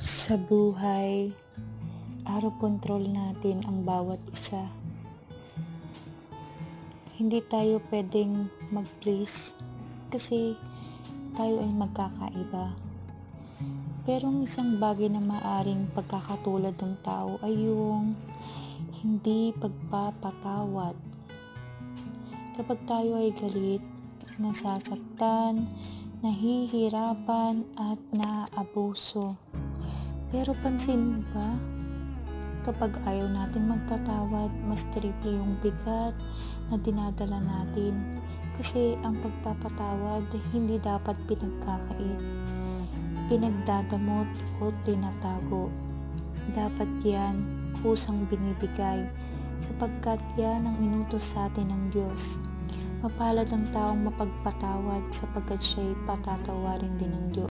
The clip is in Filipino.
Sa buhay, out of control natin ang bawat isa. Hindi tayo pwedeng mag-please kasi tayo ay magkakaiba. Pero ang isang bagay na maaring pagkakatulad ng tao ay yung hindi pagpapatawad. Kapag tayo ay galit, nasasaktan, nahihirapan at naaabuso. Pero pansin mo ba? Kapag ayaw natin magpatawad, mas triple yung bigat na dinadala natin. Kasi ang pagpapatawad hindi dapat pinagkakait, pinagdadamot o tinatago. Dapat yan kusang binibigay sapagkat yan ang inutos sa atin ng Diyos. Mapalad ang taong mapagpatawad sapagkat siya'y patatawarin din ng Diyos.